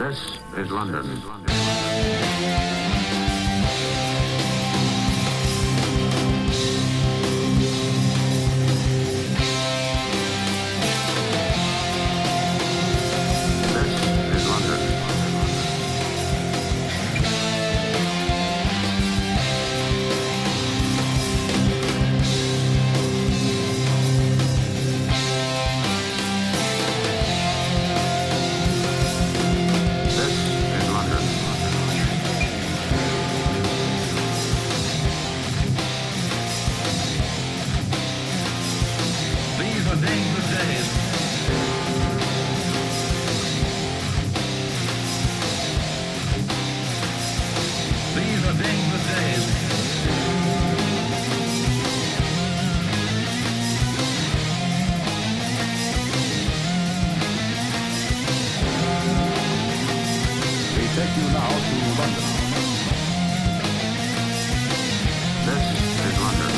This is London. Take you now to London. This is London.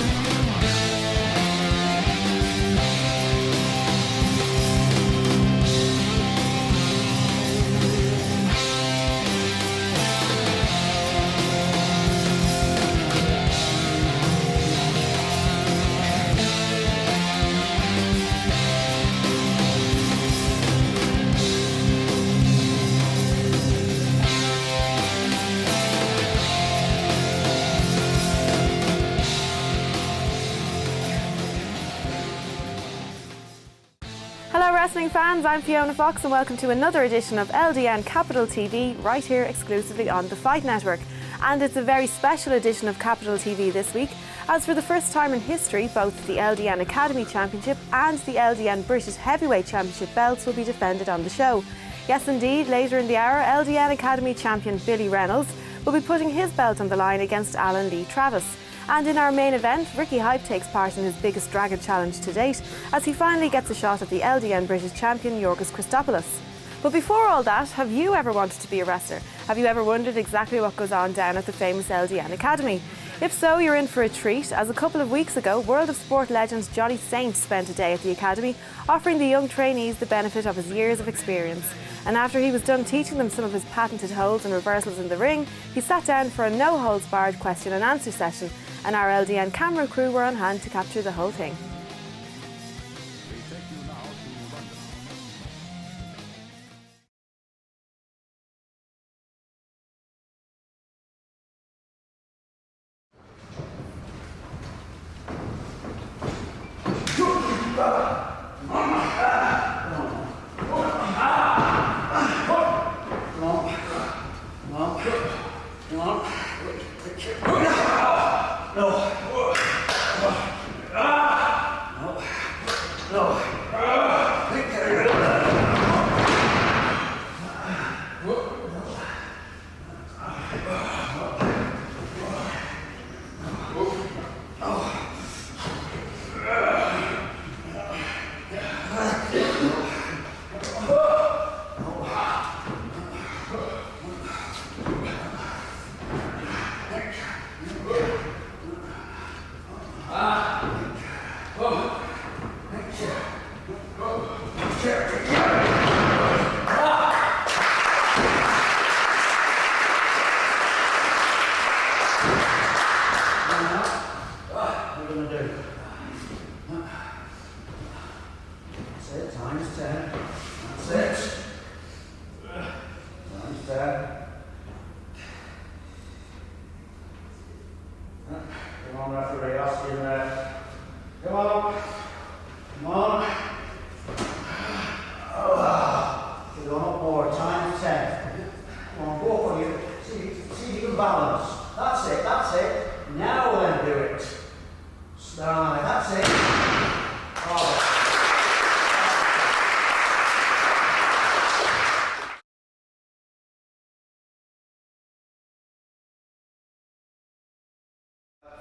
Hello wrestling fans, I'm Fiona Fox and welcome to another edition of LDN Capital TV right here exclusively on the Fight Network. And it's a very special edition of Capital TV this week, as for the first time in history both the LDN Academy Championship and the LDN British Heavyweight Championship belts will be defended on the show. Yes indeed, later in the hour LDN Academy champion Billy Reynolds will be putting his belt on the line against Alan Lee Travis. And in our main event, Ricky Hype takes part in his biggest Dragon challenge to date as he finally gets a shot at the LDN British champion Yorghos Christopoulos. But before all that, have you ever wanted to be a wrestler? Have you ever wondered exactly what goes on down at the famous LDN Academy? If so, you're in for a treat, as a couple of weeks ago, World of Sport legend Johnny Saint spent a day at the Academy, offering the young trainees the benefit of his years of experience. And after he was done teaching them some of his patented holds and reversals in the ring, he sat down for a no-holds-barred question and answer session, and our LDN camera crew were on hand to capture the whole thing.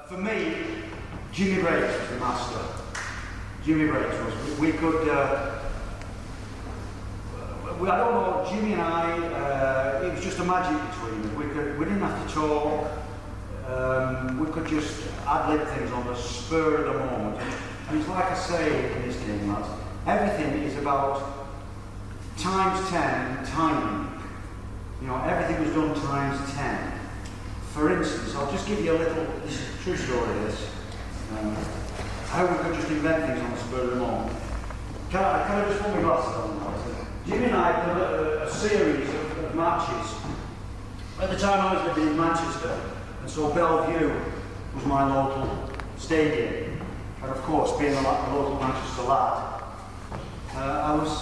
For me, Jimmy Breaks was the master. Jimmy Breaks was. We could. I don't know. Jimmy and I. It was just a magic between us. We didn't have to talk. We could just ad-lib things on the spur of the moment. And it's like I say in this game, lads. Everything is about times 10 timing. You know, everything was done times 10. For instance, I'll just give you a little, this is a true story, this. How we could just invent things on the spur of the moment. Can I just put my glasses on now? Jimmy and I did a series of matches. At the time I was living in Manchester, and so Bellevue was my local stadium. And of course, being a local Manchester lad, I was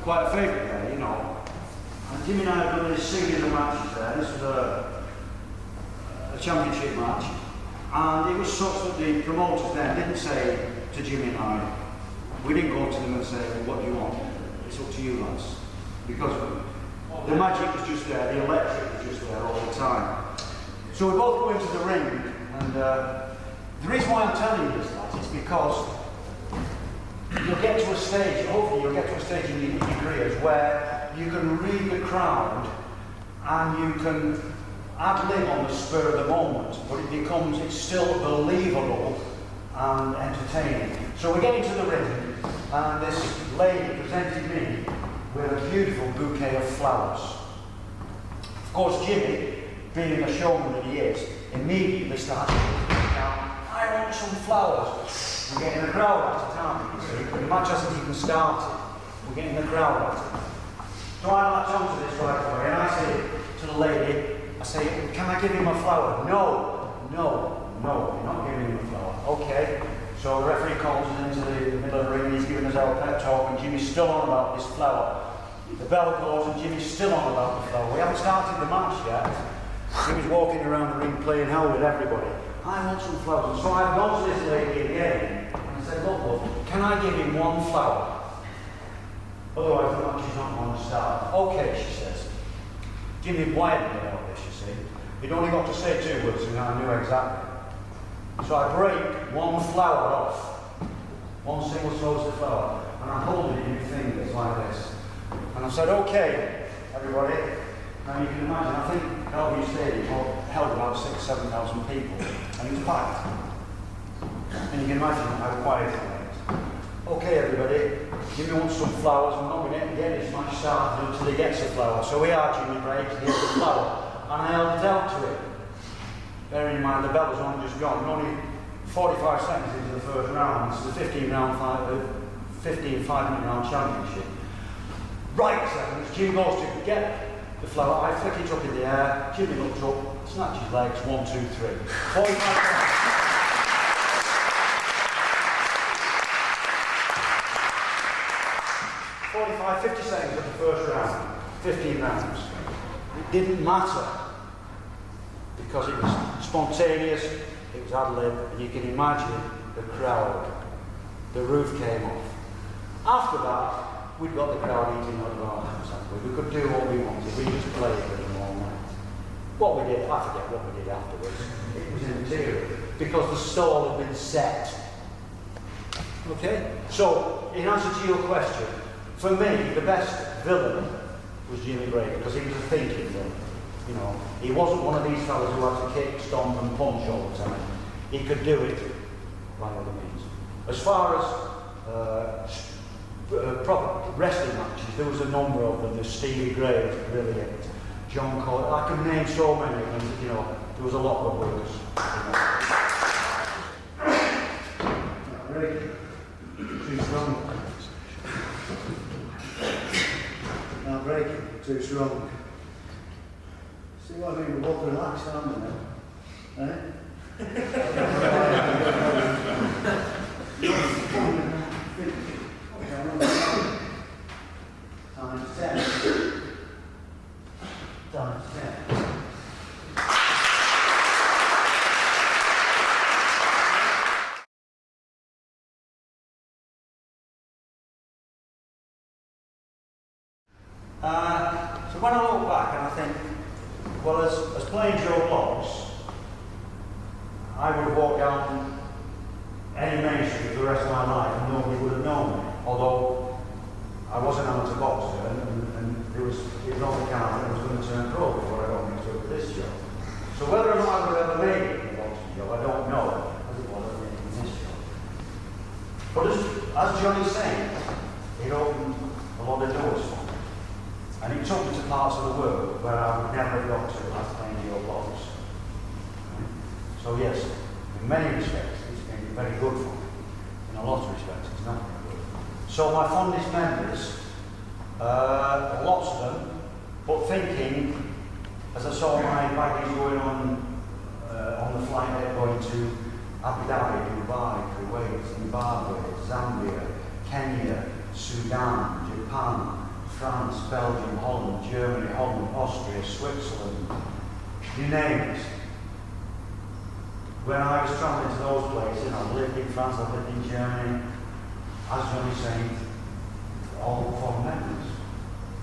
quite a favourite there, you know. And Jimmy and I had done this series of matches there. This was a championship match. And it was such that the promoters then didn't say to Jimmy and I, we didn't go to them and say, well, what do you want? It's up to you, lads. Because the magic was just there, the electric was just there all the time. So we both go into the ring, and the reason why I'm telling you this, lads, is because you'll get to a stage, hopefully you'll get to a stage in your careers where you can read the crowd and you can ad-lib on the spur of the moment, but it's still believable and entertaining. So we get into the ring, and this lady presented me with a beautiful bouquet of flowers. Of course, Jimmy, being a showman that he is, immediately started down, I want some flowers. We're getting the crowd at it, aren't we? So the match hasn't even started. We're getting the crowd at it. So I latch onto this right away, and I say to the lady, I say, can I give him a flower? No, you're not giving him a flower. Okay. So the referee calls us into the middle of the ring, and he's giving us our pep talk, and Jimmy's still on about this flower. The bell goes, and Jimmy's still on about the flower. We haven't started the match yet. Jimmy's walking around the ring playing hell with everybody. I want some flowers. And so I've gone to this lady again, and I said, look, love, can I give him one flower? Otherwise the match is not going to start. Okay, she says. Jimmy wired me about this, you see. He'd only got to say 2 words, and I knew exactly. So I break one flower off, one single rose of flower, and I hold it in my fingers like this. And I said, okay, everybody. Now you can imagine, I think LDN Stadium held about 6,000 to 7,000 people, and it was packed. And you can imagine how quiet it was. Okay, everybody, Jimmy wants some flowers. We're not going to get this match started until he gets a flower. So we are, Jimmy breaks, he gets a flower, and I held it out to him. Bearing in mind the bell was only just gone. We're only 45 seconds into the first round. This is a 15 5-minute round championship. Right seconds, Jim goes to get the flower. I flick it up in the air. Jimmy looks up, snatches legs. 1, 2, 3. 45 seconds. 45, 50 seconds of the first round. 15 rounds. It didn't matter, because it was spontaneous, it was ad-lib, and you can imagine the crowd. The roof came off. After that, we'd got the crowd eating out of our hands, hadn't we? We could do what we wanted, we just played with them all night. What we did, I forget what we did afterwards, it was immaterial, because the stall had been set. Okay? So, in answer to your question, for me, the best villain was Jimmy Brady, because he was a thinking villain. You know, he wasn't one of these fellas who had to kick, stomp and punch all the time. He could do it by other means. As far as proper wrestling matches, there was a number of them. There's Stevie Gray was brilliant. John Cole, I can name so many of them, you know, there was a lot of workers. Too strong. Now breaking, too strong. See what I mean? We're both relaxed, aren't we now? Eh? Times 10. Times 10. So when I look back and I think, well, as playing Joe Blogs, I would have walked down any main street for the rest of my life and nobody would have known me. Although I was an amateur boxer and it was on the card that I was going to turn pro before I got mixed up with this job. So whether or not I would have ever made it in the boxing job, I don't know, as it was in this job. But as Johnny's saying, it opened a lot of doors for me. And it took me to where I would never have got to after playing Yorghos. So yes, in many respects, it's been very good for me. In a lot of respects, it's not very good. So my fondest memories, lots of them, but thinking, as I saw my baggage going on the flight there going to Abu Dhabi, Dubai, Kuwait, Zimbabwe, Zambia, Kenya, Sudan, Japan, France, Belgium, Holland, Germany, Holland, Austria, Switzerland, you name it. When I was travelling to those places, I lived in France, I lived in Germany, as Johnny said, all fond memories.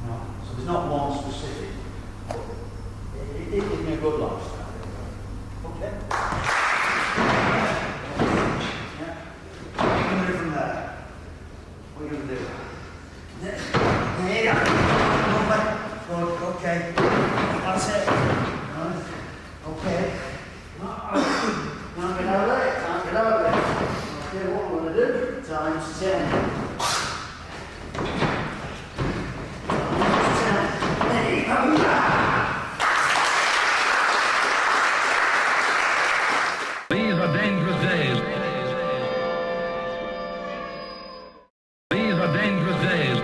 You know? So there's not one specific, but it did give me a good lifestyle. Okay? Yeah. What are you going to do from there? What are you going to do? There you go. Good, okay. That's it. Right. Okay. Can't get out of there. Can't get out of there. Okay, what I'm going to do? Times 10. Times 10. There you go. These are dangerous days. These are dangerous days.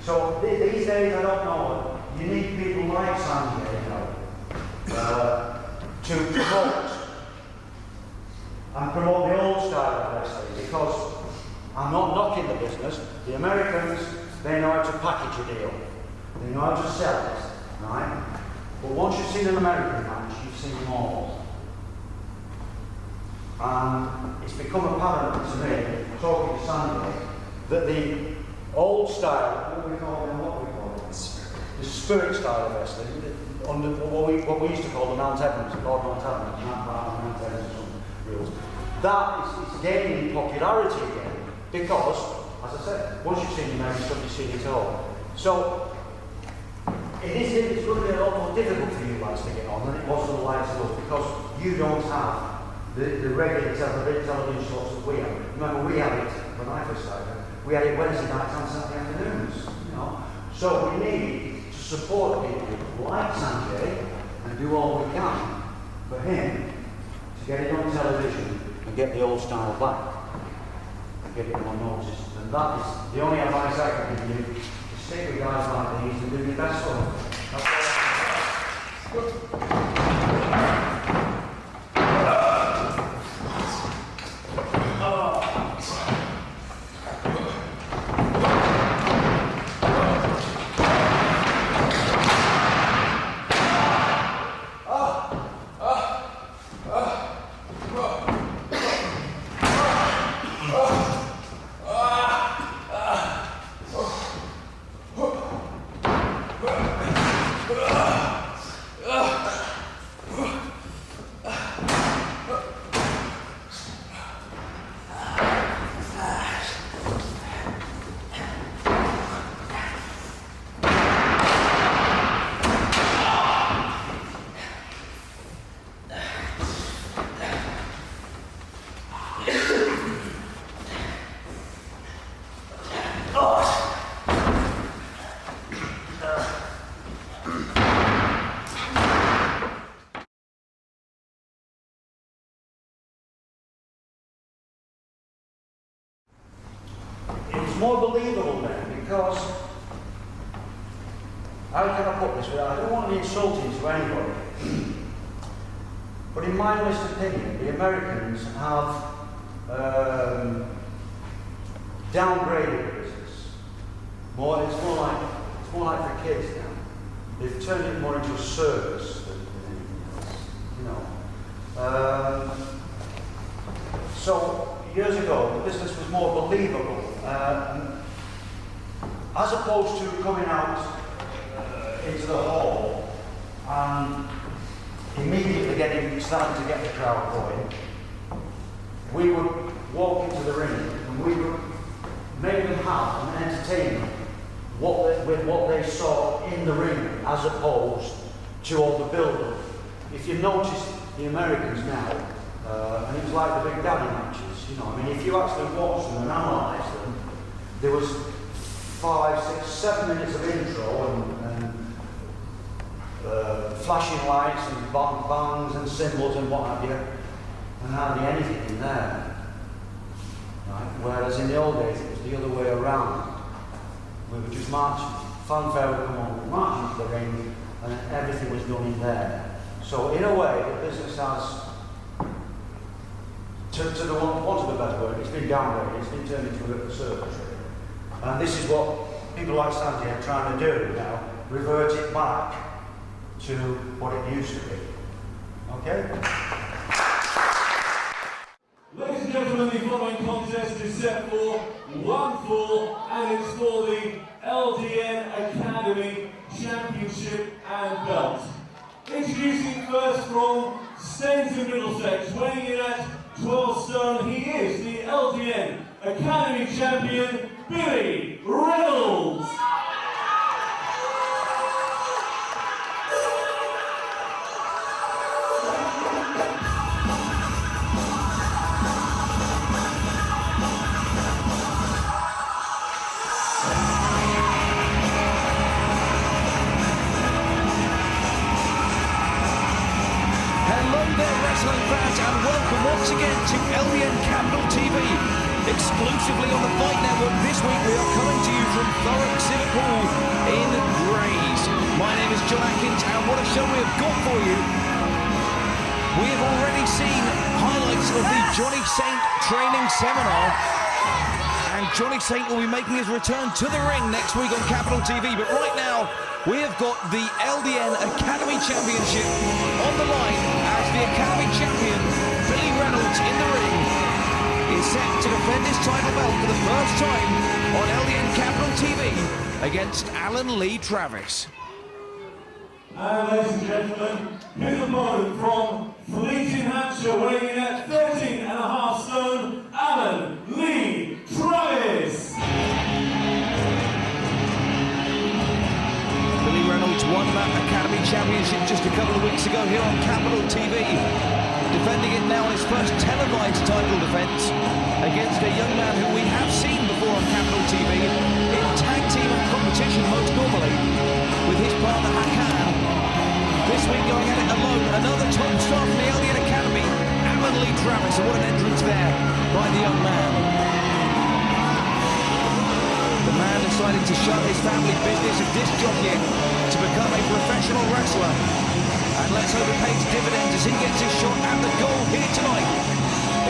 So these days, I don't know, you need people like Sanjay, you know, to promote and promote the old style of wrestling, because I'm not knocking the business. The Americans, they know how to package a deal. They know how to sell it, right? But once you've seen an American match, you've seen them all. And it's become apparent to me, talking to Sanjay, that the old style, what we call it? The spirit style of wrestling, under what we used to call the Mount Evans, Lord Mount Evans, Mount Evans, rules. That is gaining popularity again because, as I said, once you've seen the American stuff, you've seen it all. So it's going to be a lot more difficult for you lads to get on than it was for the likes of us, because you don't have the regular television slots that we have. Remember, we had it when I first started. We had it Wednesday nights and Saturday afternoons, you know. So we need to support people like Sanjay and do all we can for him to get it on television and get the old style back and get it more noticed. And that is the only advice I can give you: to stick with guys like these and do your best for them. That's all. More believable then, because how can I put this? I don't want to be insulting to anybody, but in my honest opinion, the Americans have downgraded the business. It's more like for kids now. They've turned it more into a service than anything else, you know. So years ago, the business was more believable. As opposed to coming out into the hall and immediately starting to get the crowd going, we would walk into the ring and we would make them have and entertain them with what they saw in the ring, as opposed to all the build-up. If you notice the Americans now, And it was like the Big Daddy matches, you know. I mean, if you actually watch them and analyse them, there was 5, 6, 7 minutes of intro and flashing lights and bangs and cymbals and what have you, and hardly anything in there. Right? Whereas in the old days it was the other way around. We would just march, fanfare would come on, we'd march into the ring, and everything was done in there. So in a way, the business has, to the want of a better word, it's been downgraded, it's been turned into a little circus. And this is what people like Sandy are trying to do now, revert it back to what it used to be. Okay? Ladies and gentlemen, the following contest is set for 1 fall, and it's for the LDN Academy Championship and Belt. Introducing first from Stainton Middlesex, weighing in at 12 stone, he is the LDN Academy Champion, Billy Reynolds. Wrestling fans, and welcome once again to LDN Capital TV, exclusively on the Fight Network. This week we are coming to you from Thurrock Civic Hall in Grays. My name is John Atkins, and what a show we have got for you. We have already seen highlights of the Johnny Saint training seminar, and Johnny Saint will be making his return to the ring next week on Capital TV. But right now, we have got the LDN Academy Championship on the line as the Academy Champion, Billy Reynolds, in the ring, is set to defend his title belt for the first time on LDN Capital TV against Alan Lee Travis. And ladies and gentlemen, his opponent from Fleet in Hampshire, weighing in at 13.5 stone, Alan Lee Travis. Billy Reynolds won that Academy Championship just a couple of weeks ago here on Capital TV, defending it now on his first televised title defence against a young man who we have seen before on Capital TV in tag team competition most normally with his partner Hakan. This week going at it alone, another top star from the LDN Academy, Alan Lee Travis, and what an entrance there by the young man. The man decided to shut his family business of disc jockeying to become a professional wrestler. And let's hope it pays dividends as he gets his shot at the goal here tonight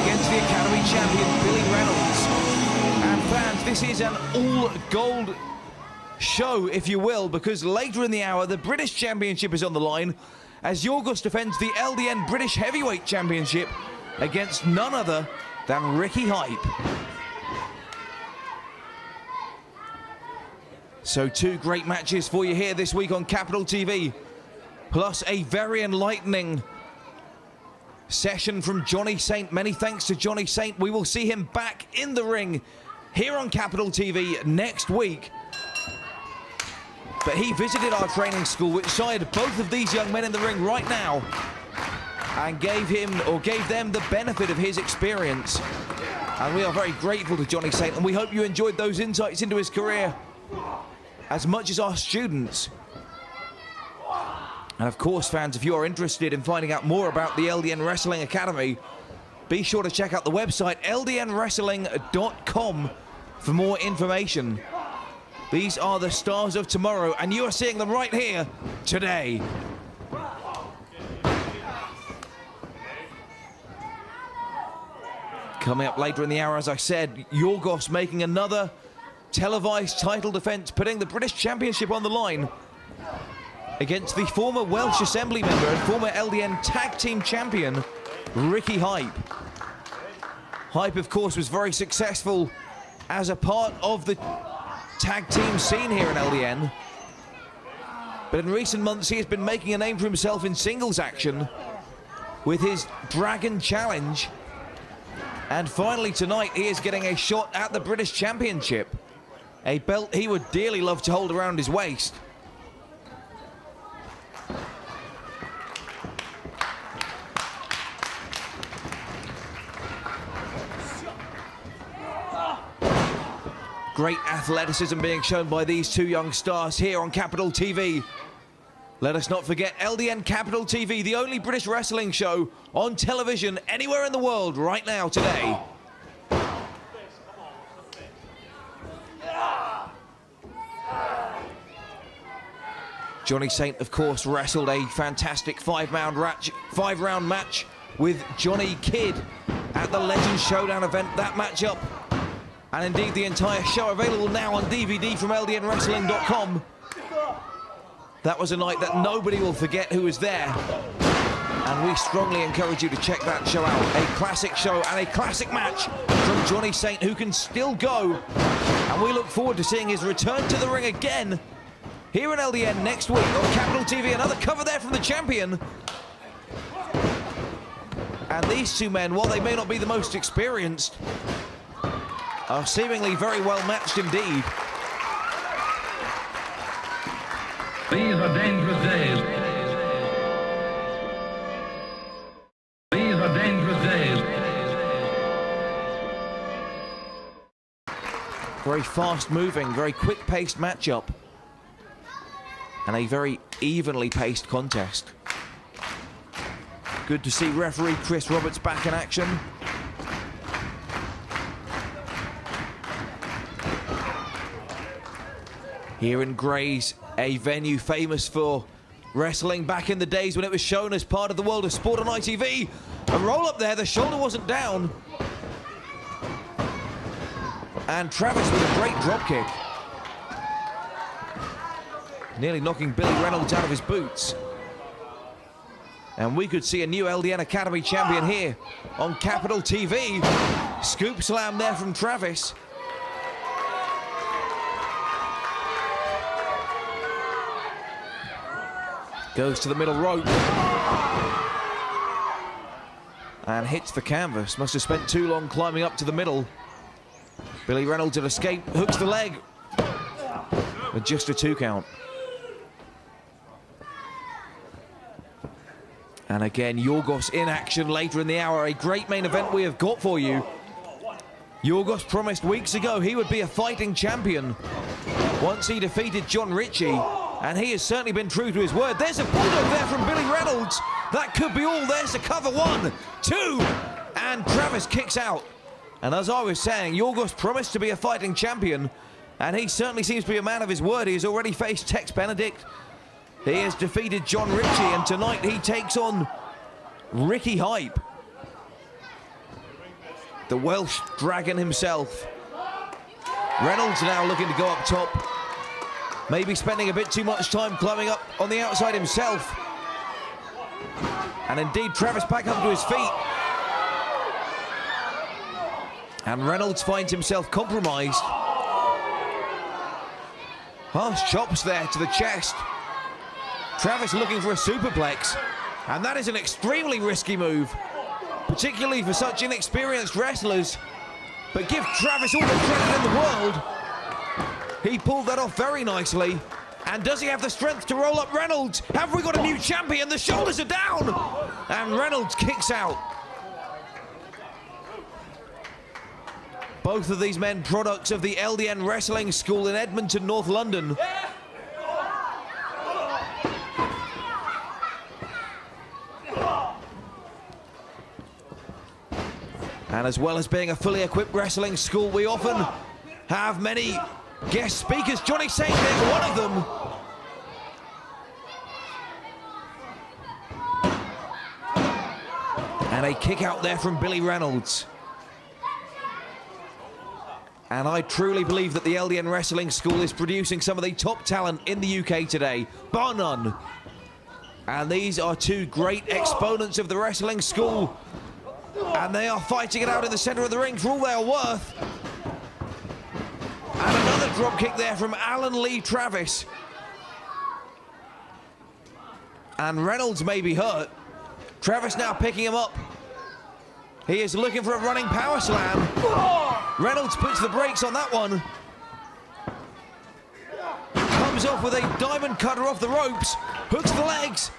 against the Academy champion, Billy Reynolds. And fans, this is an all-gold show, if you will, because later in the hour, the British Championship is on the line as Yorghos defends the LDN British Heavyweight Championship against none other than Ricky Hype. So 2 great matches for you here this week on Capital TV, plus a very enlightening session from Johnny Saint. Many thanks to Johnny Saint. We will see him back in the ring here on Capital TV next week. But he visited our training school, which sired both of these young men in the ring right now, and gave them the benefit of his experience. And we are very grateful to Johnny Saint, and we hope you enjoyed those insights into his career as much as our students. And of course, fans, if you are interested in finding out more about the LDN Wrestling Academy, be sure to check out the website ldnwrestling.com for more information. These are the stars of tomorrow, and you are seeing them right here today. Coming up later in the hour, as I said, Yorghos making another televised title defence, putting the British Championship on the line against the former Welsh Assembly member and former LDN Tag Team Champion, Ricky Hype. Hype, of course, was very successful as a part of the tag team scene here in LDN. But in recent months, he has been making a name for himself in singles action with his Dragon Challenge. And finally tonight, he is getting a shot at the British Championship, a belt he would dearly love to hold around his waist. great athleticism being shown by these two young stars here on Capital TV. Let us not forget LDN Capital TV, the only British wrestling show on television anywhere in the world right now today. Johnny Saint, of course, wrestled a fantastic five-round match with Johnny Kidd at the Legends Showdown event. That matchup, and indeed the entire show, available now on DVD from LDNWrestling.com. That was a night that nobody will forget who was there, and we strongly encourage you to check that show out. A classic show and a classic match from Johnny Saint, who can still go, and we look forward to seeing his return to the ring again here in LDN next week on Capital TV. Another cover there from the champion. And these two men, while they may not be the most experienced, are seemingly very well matched indeed. These are dangerous days. These are dangerous days. Very fast-moving, very quick-paced matchup. And a very evenly paced contest. Good to see referee Chris Roberts back in action. Here in Grays, a venue famous for wrestling back in the days when it was shown as part of the world of sport on ITV. A roll up there, the shoulder wasn't down. And Travis with a great drop kick. Nearly knocking Billy Reynolds out of his boots. And we could see a new LDN Academy champion here on Capital TV. Scoop slam there from Travis. Goes to the middle rope. And hits the canvas. Must have spent too long climbing up to the middle. Billy Reynolds at escape, hooks the leg. With just a 2 count. And again, Yorghos in action later in the hour. A great main event we have got for you. Yorghos promised weeks ago he would be a fighting champion once he defeated John Ritchie, and he has certainly been true to his word. There's a bulldog there from Billy Reynolds. That could be all. There's the cover. 1, 2, and Travis kicks out. And as I was saying, Yorghos promised to be a fighting champion, and he certainly seems to be a man of his word. He has already faced Tex Benedict. He has defeated John Ritchie, and tonight he takes on Ricky Hype, the Welsh dragon himself. Reynolds now looking to go up top. Maybe spending a bit too much time climbing up on the outside himself. And indeed, Travis back up to his feet. And Reynolds finds himself compromised. Harsh chops there to the chest. Travis looking for a superplex, and that is an extremely risky move, particularly for such inexperienced wrestlers. But give Travis all the credit in the world. He pulled that off very nicely. And does he have the strength to roll up Reynolds? Have we got a new champion? The shoulders are down, and Reynolds kicks out. Both of these men products of the LDN Wrestling School in Edmonton, North London. And as well as being a fully equipped wrestling school, we often have many guest speakers. Johnny Saint being one of them. And a kick out there from Billy Reynolds. And I truly believe that the LDN Wrestling School is producing some of the top talent in the UK today, bar none. And these are two great exponents of the wrestling school. And they are fighting it out in the center of the ring for all they are worth. And another drop kick there from Alan Lee Travis. And Reynolds may be hurt. Travis now picking him up. He is looking for a running power slam. Reynolds puts the brakes on that one. Comes off with a diamond cutter off the ropes. Hooks the legs.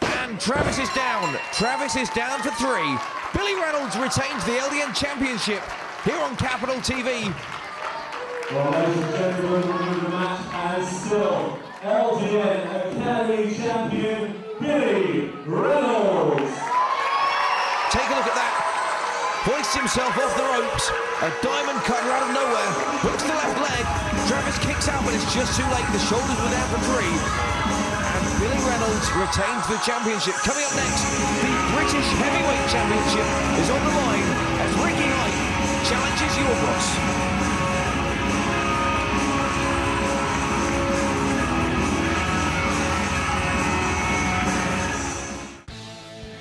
And Travis is down. Travis is down for 3. Billy Reynolds retains the LDN Championship here on Capital TV. Well, ladies and gentlemen, the match and still LDN Academy champion Billy Reynolds. Take a look at that. Hoists himself off the ropes. A diamond cutter out of nowhere. Hooks the left leg. Travis kicks out, but it's just too late. The shoulders were down for 3. And Billy Reynolds retains the championship. Coming up next, the British Heavyweight Championship is on the line as Ricky Knight challenges Yorghos.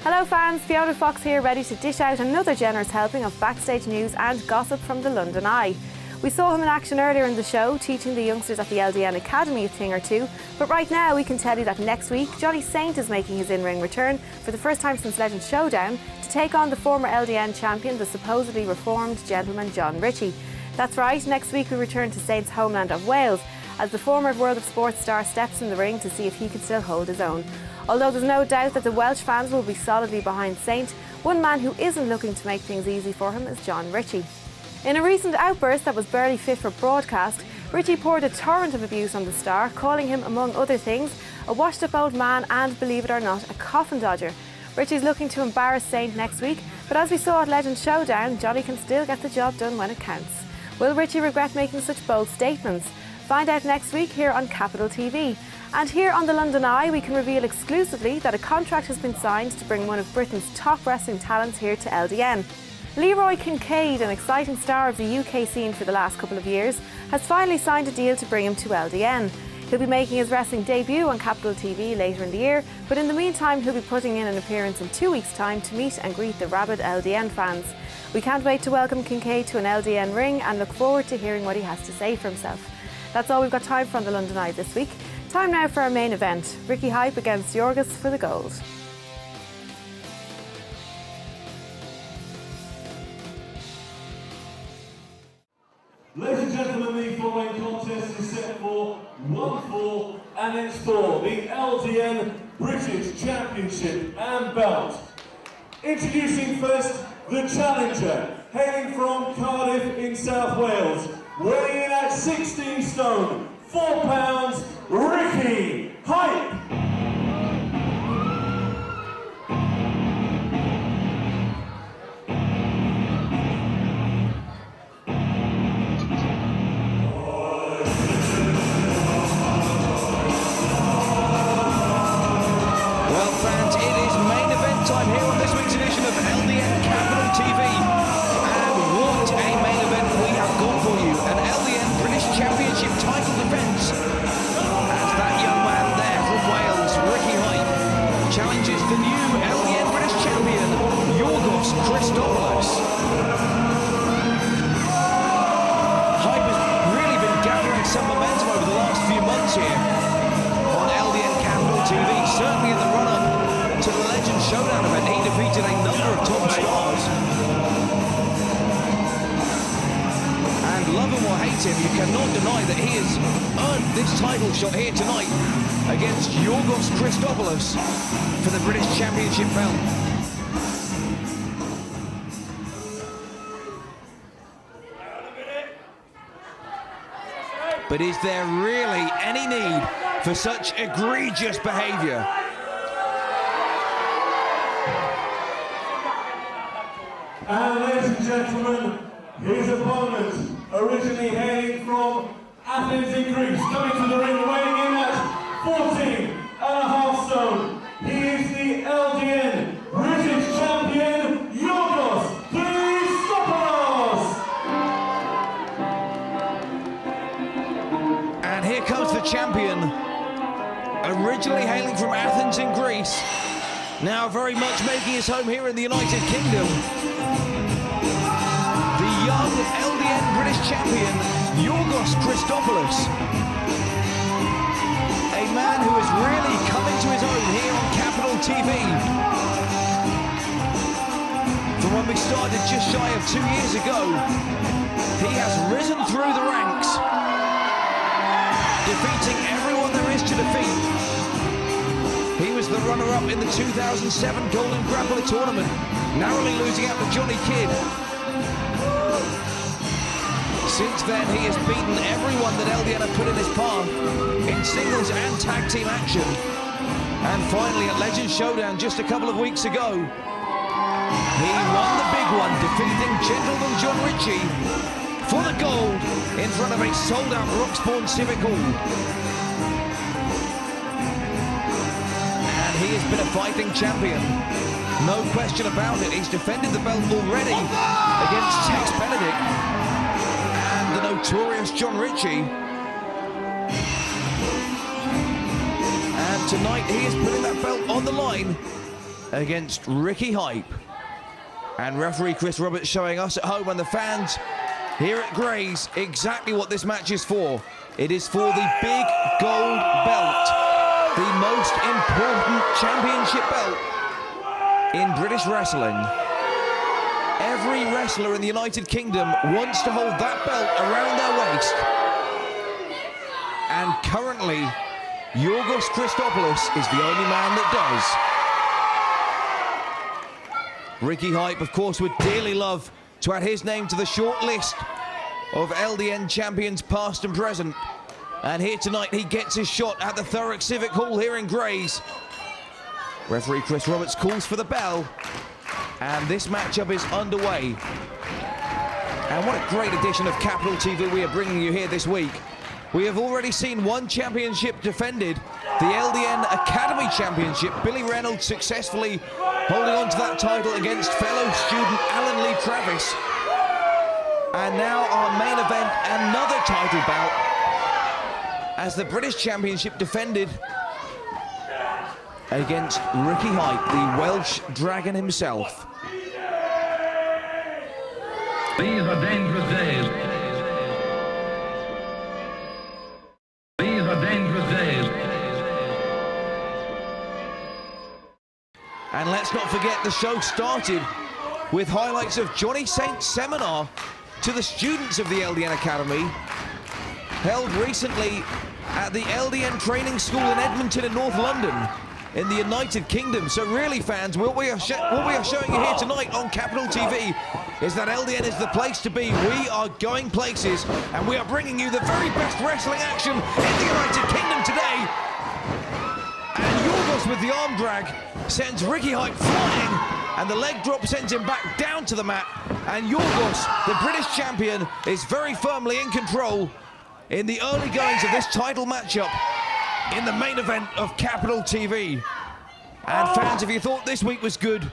Hello fans, Fiona Fox here, ready to dish out another generous helping of backstage news and gossip from the London Eye. We saw him in action earlier in the show, teaching the youngsters at the LDN Academy a thing or two, but right now we can tell you that next week Johnny Saint is making his in-ring return for the first time since Legends Showdown to take on the former LDN champion, the supposedly reformed gentleman John Ritchie. That's right, next week we return to Saint's homeland of Wales as the former World of Sport star steps in the ring to see if he can still hold his own. Although there's no doubt that the Welsh fans will be solidly behind Saint, one man who isn't looking to make things easy for him is John Ritchie. In a recent outburst that was barely fit for broadcast, Ritchie poured a torrent of abuse on the star, calling him, among other things, a washed-up old man and, believe it or not, a coffin dodger. Ritchie's looking to embarrass Saint next week, but as we saw at Legends Showdown, Johnny can still get the job done when it counts. Will Ritchie regret making such bold statements? Find out next week here on Capital TV. And here on the London Eye, we can reveal exclusively that a contract has been signed to bring one of Britain's top wrestling talents here to LDN. Leroy Kincaid, an exciting star of the UK scene for the last couple of years, has finally signed a deal to bring him to LDN. He'll be making his wrestling debut on Capital TV later in the year, but in the meantime he'll be putting in an appearance in 2 weeks' time to meet and greet the rabid LDN fans. We can't wait to welcome Kincaid to an LDN ring and look forward to hearing what he has to say for himself. That's all we've got time for on the London Eye this week. Time now for our main event, Ricky Hype against Yorghos for the gold. Ladies and gentlemen, the following contest is set for 1 fall and it's for the LDN British Championship and belt. Introducing first the challenger, hailing from Cardiff in South Wales, weighing in at 16 stone, 4 pounds, Ricky Hype. Well fans, it is main event time here on this week's edition of LDN Capital TV. And what a main event we have got for you. An LDN British Championship title defence. As that young man there from Wales, Ricky Hype, challenges the new LDN British champion, Yorghos Christopoulos. Hype has really been gathering some momentum over the last few months here on LDN Capital TV, certainly in the run-up to the Legends Showdown event. He defeated a number of top stars. And love him or hate him, you cannot deny that he has earned this title shot here tonight against Yorghos Christopoulos for the British Championship belt. But is there really any need for such egregious behaviour? And ladies and gentlemen, his opponent, originally hailing from Athens in Greece, coming to the ring weighing in at 14.5 stone. He is the LDN British champion, Yorghos Christopoulos. And here comes the champion, originally hailing from Athens in Greece, now very much making his home here in the United Kingdom. The young LDN British champion, Yorghos Christopoulos. A man who has really come into his own here on Capital TV. From when we started just shy of 2 years ago, he has risen through the ranks, defeating everyone there is to defeat. He was the runner-up in the 2007 Golden Grappler Tournament, narrowly losing out to Johnny Kidd. Since then, he has beaten everyone that LDN have put in his path in singles and tag team action. And finally, at Legends Showdown just a couple of weeks ago, he won the big one, defeating Gentleman John Ritchie for the gold in front of a sold-out Roxbourne Civic Hall. And he has been a fighting champion. No question about it. He's defended the belt already against Tex Benedict and the notorious John Ritchie. And tonight he is putting that belt on the line against Ricky Hype. And referee Chris Roberts showing us at home and the fans here at Grays exactly what this match is for. It is for the big gold belt, the most important championship belt in British wrestling. Every wrestler in the United Kingdom wants to hold that belt around their waist. And currently, Yorghos Christopoulos is the only man that does. Ricky Hype, of course, would dearly love to add his name to the short list of LDN champions past and present. And here tonight, he gets his shot at the Thurrock Civic Hall here in Grays. Referee Chris Roberts calls for the bell, and this matchup is underway. And what a great edition of Capital TV we are bringing you here this week. We have already seen one championship defended, the LDN Academy Championship. Billy Reynolds successfully holding on to that title against fellow student Alan Lee Travis. And now our main event, another title bout, as the British Championship defended against Ricky Hype, the Welsh Dragon himself. These are dangerous days. These are dangerous days. And let's not forget the show started with highlights of Johnny Saint's seminar to the students of the LDN Academy, held recently at the LDN Training School in Edmonton in North London in the United Kingdom. So really, fans, what we are showing you here tonight on Capital TV is that LDN is the place to be. We are going places, and we are bringing you the very best wrestling action in the United Kingdom today. And Yorghos with the arm drag sends Ricky Hype flying, and the leg drop sends him back down to the mat. And Yorghos, the British champion, is very firmly in control in the early goings of this title matchup in the main event of Capital TV. And fans, if you thought this week was good,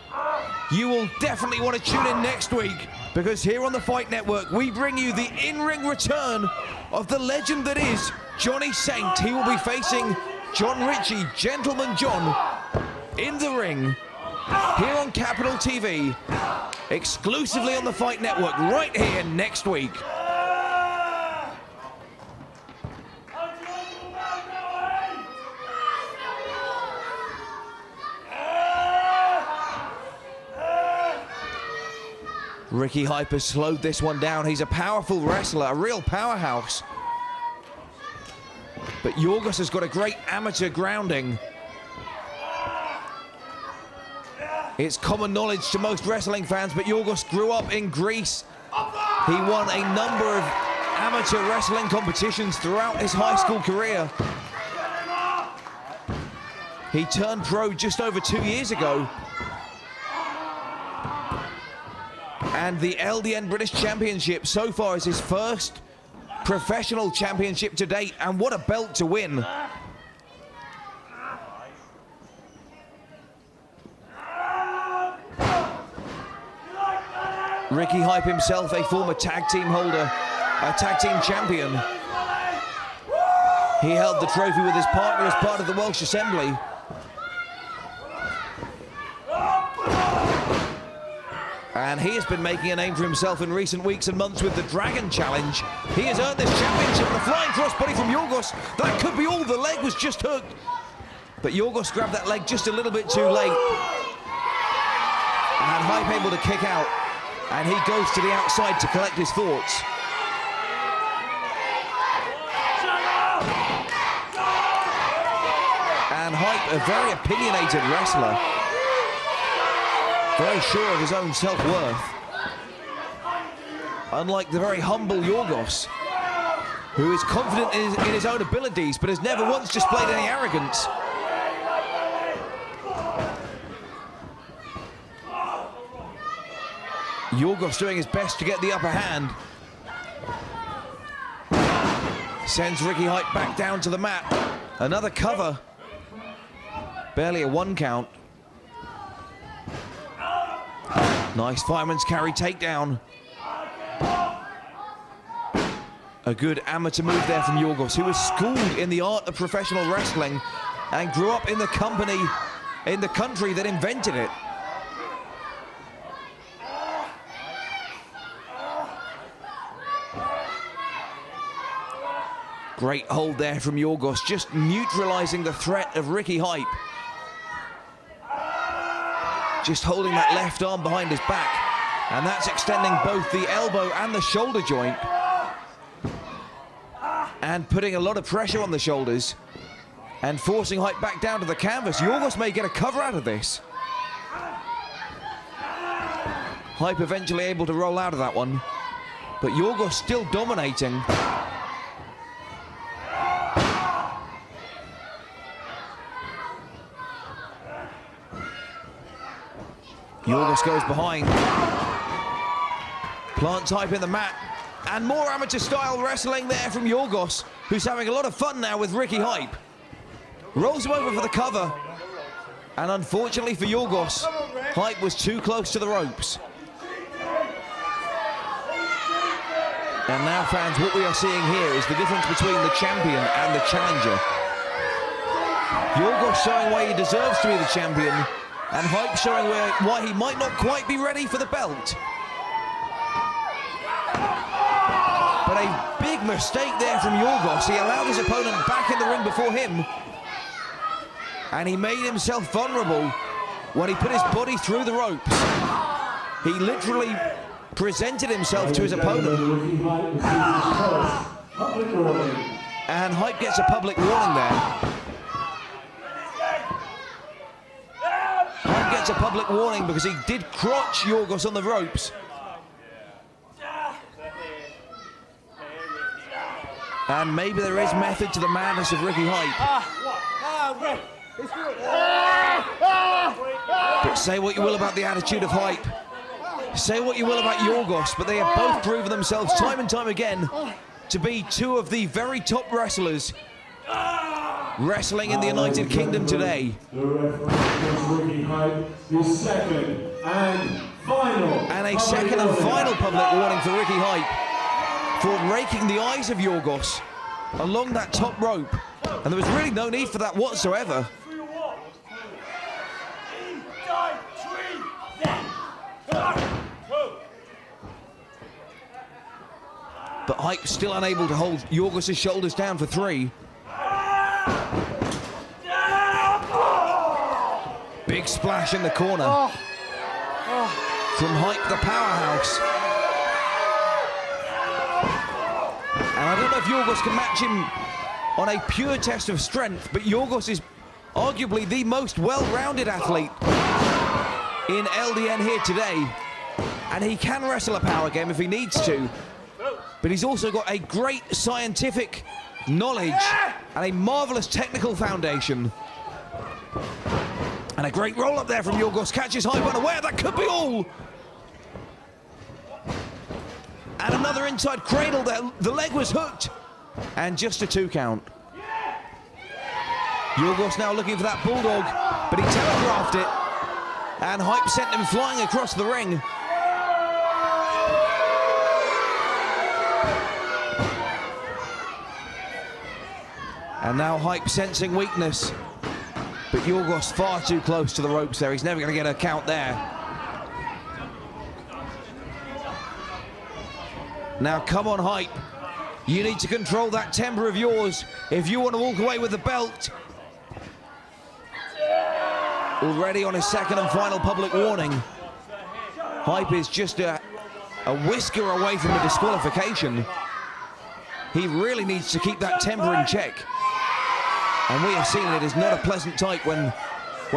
you will definitely want to tune in next week, because here on the Fight Network we bring you the in-ring return of the legend that is Johnny Saint. He will be facing John Ritchie, Gentleman John, in the ring here on Capital TV, exclusively on the Fight Network, right here next week. Ricky Hype has slowed this one down. He's a powerful wrestler, a real powerhouse. But Yorghos has got a great amateur grounding. It's common knowledge to most wrestling fans, but Yorghos grew up in Greece. He won a number of amateur wrestling competitions throughout his high school career. He turned pro just over 2 years ago. And the LDN British Championship so far is his first professional championship to date, and what a belt to win. Ricky Hype himself, a former tag team holder, a tag team champion. He held the trophy with his partner as part of the Welsh Assembly. And he has been making a name for himself in recent weeks and months with the Dragon Challenge. He has earned this championship with a flying crossbody from Yorghos. That could be all. The leg was just hooked. But Yorghos grabbed that leg just a little bit too late. And Hype able to kick out. And he goes to the outside to collect his thoughts. And Hype, a very opinionated wrestler. Very sure of his own self-worth. unlike the very humble Yorghos, who is confident in his own abilities, but has never once displayed any arrogance. Yorghos doing his best to get the upper hand. Sends Ricky Hype back down to the mat. Another cover. Barely a 1 count. Nice fireman's carry takedown. A good amateur move there from Yorghos, who was schooled in the art of professional wrestling and grew up in the country that invented it. Great hold there from Yorghos, just neutralizing the threat of Ricky Hype. Just holding that left arm behind his back, and that's extending both the elbow and the shoulder joint, and putting a lot of pressure on the shoulders, and forcing Hype back down to the canvas. Yorghos may get a cover out of this. Hype eventually able to roll out of that one, but Yorghos still dominating. Yorghos goes behind, plants Hype in the mat, and more amateur-style wrestling there from Yorghos, who's having a lot of fun now with Ricky Hype. Rolls him over for the cover, and unfortunately for Yorghos, Hype was too close to the ropes. And now, fans, what we are seeing here is the difference between the champion and the challenger. Yorghos showing why he deserves to be the champion, and Hype showing why he might not quite be ready for the belt. But a big mistake there from Yorghos. He allowed his opponent back in the ring before him, and he made himself vulnerable when he put his body through the ropes. He literally presented himself to his opponent. And Hype gets a public warning there. Hype gets a public warning because he did crotch Yorghos on the ropes. And maybe there is method to the madness of Ricky Hype. But say what you will about the attitude of Hype, say what you will about Yorghos, but they have both proven themselves time and time again to be two of the very top wrestlers wrestling in the United Kingdom today. The referee Ricky Hype, the second and final. And a second and final public warning for Ricky Hype for raking the eyes of Yorghos along that top rope. And there was really no need for that whatsoever. But Hype still unable to hold Yorghos' shoulders down for 3. Big splash in the corner from Hype, the powerhouse. And I don't know if Yorghos can match him on a pure test of strength, but Yorghos is arguably the most well-rounded athlete in LDN here today. And he can wrestle a power game if he needs to. But he's also got a great scientific knowledge and a marvelous technical foundation. And a great roll-up there from Yorghos. Catches Hype unaware. That could be all. And another inside cradle there. The leg was hooked. And just a 2 count. Yorghos now looking for that bulldog, but he telegraphed it. And Hype sent him flying across the ring. And now Hype sensing weakness, but Yorghos far too close to the ropes there. He's never going to get a count there. Now come on, Hype. You need to control that temper of yours if you want to walk away with the belt. Already on his second and final public warning. Hype is just a whisker away from a disqualification. He really needs to keep that temper in check. And we have seen it is not a pleasant sight. When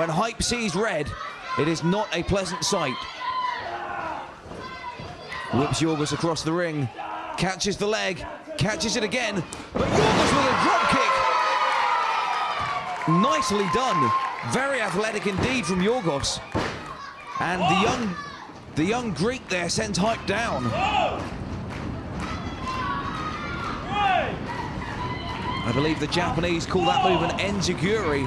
Hype sees red, it is not a pleasant sight. Whips Yorghos across the ring. Catches the leg. Catches it again. But Yorghos with a drop kick. Nicely done. Very athletic indeed from Yorghos. And the young Greek there sends Hype down. I believe the Japanese call that move an enziguri.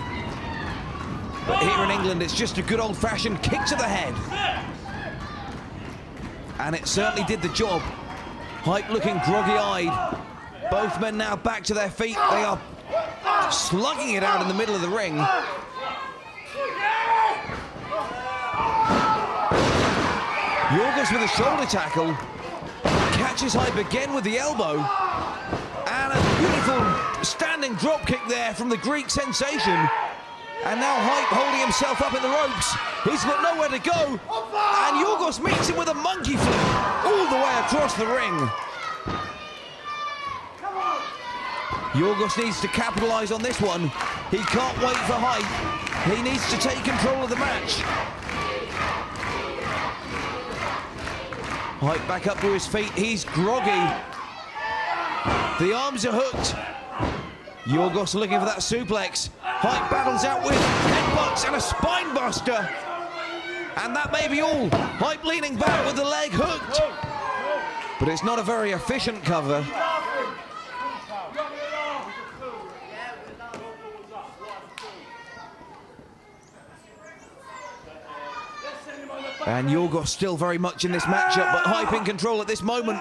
But here in England, it's just a good old-fashioned kick to the head. And it certainly did the job. Hype looking groggy-eyed. Both men now back to their feet. They are slugging it out in the middle of the ring. Yorghos with a shoulder tackle. Catches Hype again with the elbow. And a beautiful standing drop kick there from the Greek sensation. And now Hype holding himself up in the ropes. He's got nowhere to go. And Yorghos meets him with a monkey flip all the way across the ring. Yorghos needs to capitalize on this one. He can't wait for Hype. He needs to take control of the match. Hype back up to his feet. He's groggy. The arms are hooked. Yorghos looking for that suplex. Hype battles out with headbutts and a spine buster. And that may be all. Hype leaning back with the leg hooked. But it's not a very efficient cover. And Yorghos still very much in this matchup, but Hype in control at this moment.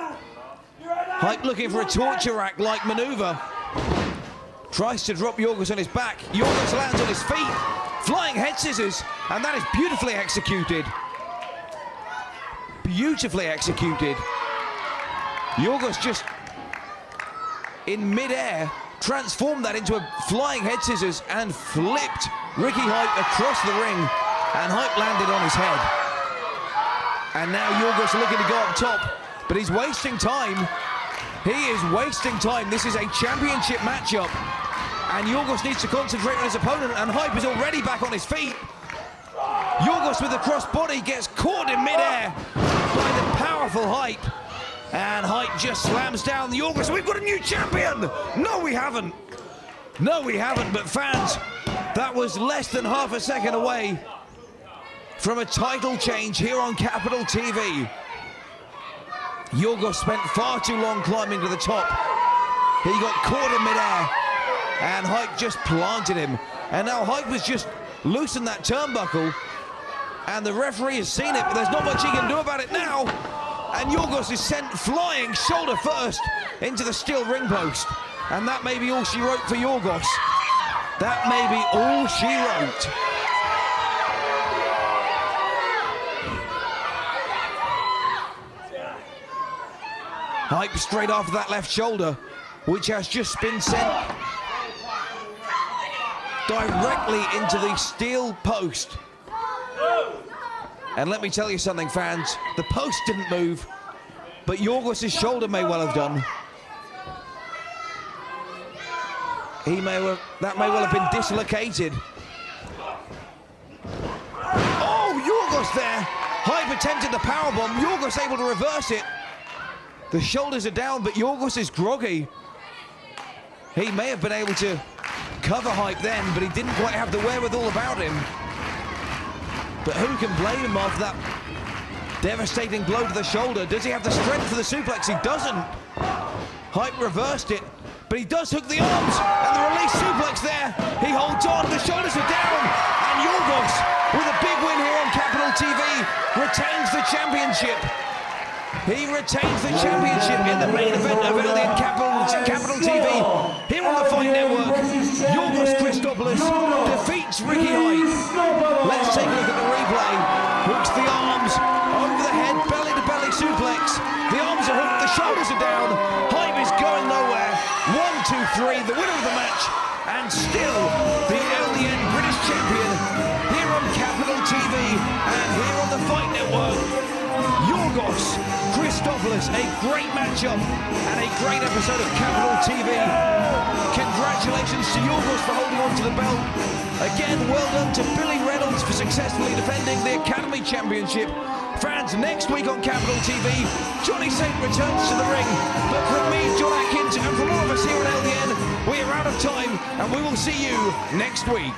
Hype looking for a torture rack-like maneuver. Tries to drop Yorghos on his back. Yorghos lands on his feet. Flying head scissors, and that is beautifully executed. Beautifully executed. Yorghos just, in mid-air, transformed that into a flying head scissors and flipped Ricky Hype across the ring, and Hype landed on his head. And now Yorghos looking to go up top, but he's wasting time. He is wasting time. This is a championship matchup. And Yorghos needs to concentrate on his opponent, and Hype is already back on his feet. Yorghos with the crossbody gets caught in midair by the powerful Hype. And Hype just slams down the Yorghos. We've got a new champion! No, we haven't. No, we haven't, but fans, that was less than half a second away from a title change here on Capital TV. Yorghos spent far too long climbing to the top. He got caught in midair, and Hype just planted him. And now Hype has just loosened that turnbuckle, and the referee has seen it, but there's not much he can do about it now. And Yorghos is sent flying shoulder first into the steel ring post. And that may be all she wrote for Yorghos. That may be all she wrote. Hype straight after that left shoulder, which has just been sent directly into the steel post. And let me tell you something, fans, the post didn't move, but Yorghos' shoulder may well have done. That may well have been dislocated. Oh, Yorghos there! Hype attempted the powerbomb, Yorghos able to reverse it. The shoulders are down, but Yorghos is groggy. He may have been able to cover Hype then, but he didn't quite have the wherewithal about him. But who can blame him after that devastating blow to the shoulder? Does he have the strength for the suplex? He doesn't. Hype reversed it, but he does hook the arms, and the release suplex there. He holds on, the shoulders are down, and Yorghos, with a big win here on Capital TV, retains the championship. He retains the championship in the main event of LDN Capital TV. Here on the Fight Network, Yorghos Christopoulos defeats Ricky Hype. Let's take a look at the replay. Hooks the arms, over the head, belly-to-belly suplex. The arms are hooked, the shoulders are down. Hype is going nowhere. 1, 2, 3, the winner of the match. And still, the LDN British champion here on Capital TV and here on the Fight Network. Yorghos Christopoulos, a great matchup and a great episode of Capital TV. Congratulations to Yorghos for holding on to the belt. Again, well done to Billy Reynolds for successfully defending the Academy Championship. Fans, next week on Capital TV, Johnny Saint returns to the ring. But from me, John Atkins, and from all of us here at LDN, we are out of time, and we will see you next week.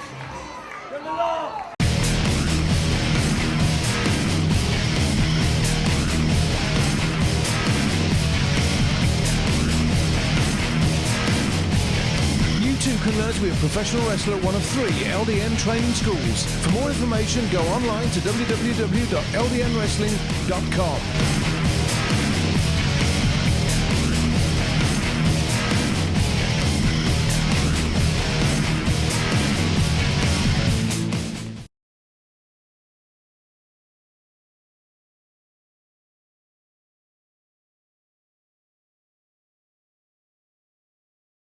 You too can learn to be a professional wrestler at one of 3 LDN training schools. For more information, go online to www.ldnwrestling.com.